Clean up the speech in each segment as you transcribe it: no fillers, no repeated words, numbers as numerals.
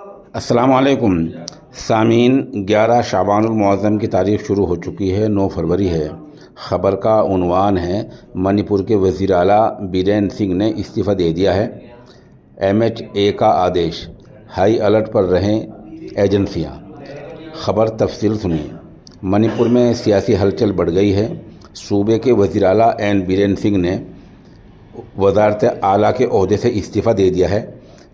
السلام علیکم سامعین، 11 شعبان المعظم کی تاریخ شروع ہو چکی ہے، 9 فروری ہے۔ خبر کا عنوان ہے منی پور کے وزیر اعلیٰ بیرین سنگھ نے استعفیٰ دے دیا ہے، MHA کا آدیش، ہائی الرٹ پر رہیں ایجنسیاں۔ خبر تفصیل سنیے۔ منی پور میں سیاسی ہلچل بڑھ گئی ہے۔ صوبے کے وزیر اعلیٰ بیرین سنگھ نے وزارت اعلیٰ کے عہدے سے استعفیٰ دے دیا ہے۔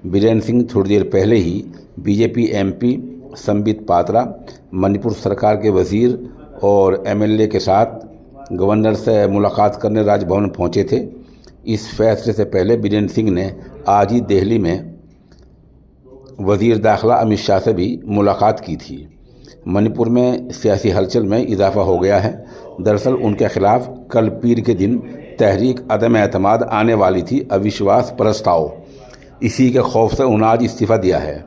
بیرین سنگھ تھوڑی دیر پہلے ہی BJP MP سمبت پاترا، منی پور سرکار کے وزیر اور MLA کے ساتھ گورنر سے ملاقات کرنے راج بھون پہنچے تھے۔ اس فیصلے سے پہلے بیرین سنگھ نے آج ہی دہلی میں وزیر داخلہ امت شاہ سے بھی ملاقات کی تھی۔ منی پور میں سیاسی ہلچل میں اضافہ ہو گیا ہے۔ دراصل ان کے خلاف کل پیر کے دن تحریک عدم اعتماد آنے والی تھی، اوشواس پرستاؤ۔ اسی کے خوف سے انہوں نے آج استعفیٰ دیا ہے۔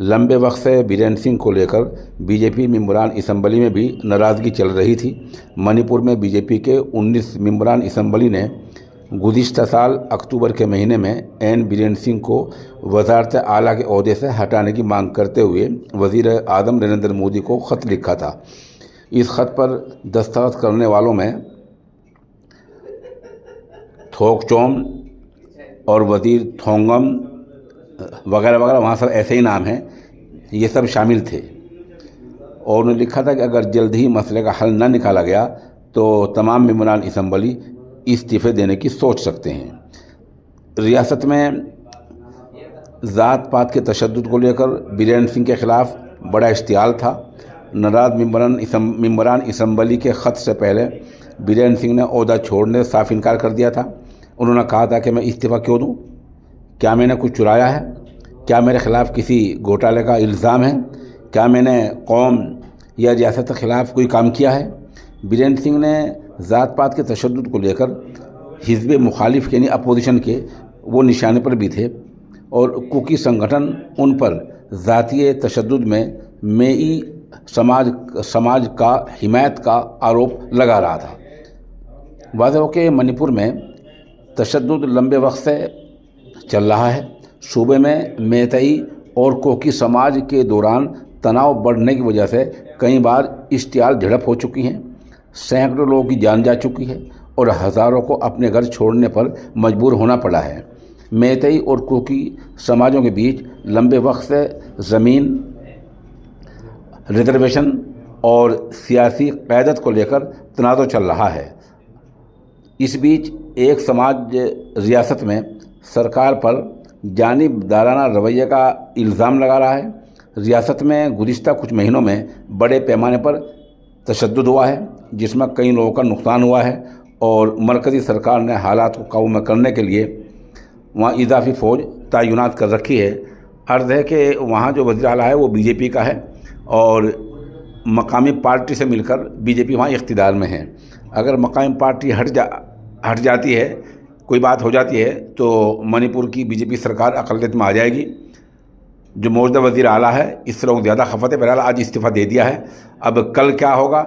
لمبے وقت سے بیرین سنگھ کو لے کر BJP ممبران اسمبلی میں بھی ناراضگی چل رہی تھی۔ منی پور میں BJP کے 19 ممبران اسمبلی نے گزشتہ سال اکتوبر کے مہینے میں بیرین سنگھ کو وزارت اعلیٰ کے عہدے سے ہٹانے کی مانگ کرتے ہوئے وزیر اعظم نریندر مودی کو خط لکھا تھا۔ اس خط پر دستخط کرنے والوں میں تھوک چوم اور وزیر تھونگم وغیرہ وغیرہ، وہاں سب ایسے ہی نام ہیں، یہ سب شامل تھے۔ اور انہوں نے لکھا تھا کہ اگر جلد ہی مسئلے کا حل نہ نکالا گیا تو تمام ممبران اسمبلی استعفے دینے کی سوچ سکتے ہیں۔ ریاست میں ذات پات کے تشدد کو لے کر بیرین سنگھ کے خلاف بڑا اشتعال تھا۔ ناراض ممبران اسمبلی کے خط سے پہلے بیرین سنگھ نے عہدہ چھوڑنے سے صاف انکار کر دیا تھا۔ انہوں نے کہا تھا کہ میں استعفیٰ کیوں دوں؟ کیا میں نے کچھ چرایا ہے؟ کیا میرے خلاف کسی گھوٹالے کا الزام ہے؟ کیا میں نے قوم یا ریاست کے خلاف کوئی کام کیا ہے؟ بیرین سنگھ نے ذات پات کے تشدد کو لے کر حزب مخالف یعنی اپوزیشن کے وہ نشانے پر بھی تھے، اور کوکی سنگھٹن ان پر ذاتی تشدد میں مئی سماج کا حمایت کا آروپ لگا رہا تھا۔ واضح ہو کہ منی پور میں تشدد لمبے وقت سے چل رہا ہے۔ صوبے میں میتئی اور کوکی سماج کے دوران تناؤ بڑھنے کی وجہ سے کئی بار اشتعال جھڑپ ہو چکی ہیں، سینکڑوں لوگوں کی جان جا چکی ہے اور ہزاروں کو اپنے گھر چھوڑنے پر مجبور ہونا پڑا ہے۔ میتئی اور کوکی سماجوں کے بیچ لمبے وقت سے زمین، ریزرویشن اور سیاسی قیادت کو لے کر تنازع چل رہا ہے۔ اس بیچ ایک سماج ریاست میں سرکار پر جانبدارانہ رویے کا الزام لگا رہا ہے۔ ریاست میں گزشتہ کچھ مہینوں میں بڑے پیمانے پر تشدد ہوا ہے، جس میں کئی لوگوں کا نقصان ہوا ہے، اور مرکزی سرکار نے حالات کو قابو میں کرنے کے لیے وہاں اضافی فوج تعینات کر رکھی ہے۔ عرض ہے کہ وہاں جو وزیر اعلیٰ ہے وہ BJP کا ہے، اور مقامی پارٹی سے مل کر BJP وہاں اقتدار میں ہے۔ اگر مقامی پارٹی ہٹ جاتی ہے، کوئی بات ہو جاتی ہے، تو منی پور کی BJP سرکار اقلیت میں آ جائے گی۔ جو موجودہ وزیر اعلیٰ ہے اس سے لوگ زیادہ خفت ہے، بہرحال آج استعفیٰ دے دیا ہے۔ اب کل کیا ہوگا،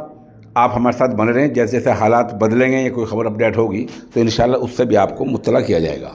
آپ ہمارے ساتھ بنے رہیں، جیسے جیسے حالات بدلیں گے یا کوئی خبر اپڈیٹ ہوگی تو انشاءاللہ اس سے بھی آپ کو مطلع کیا جائے گا۔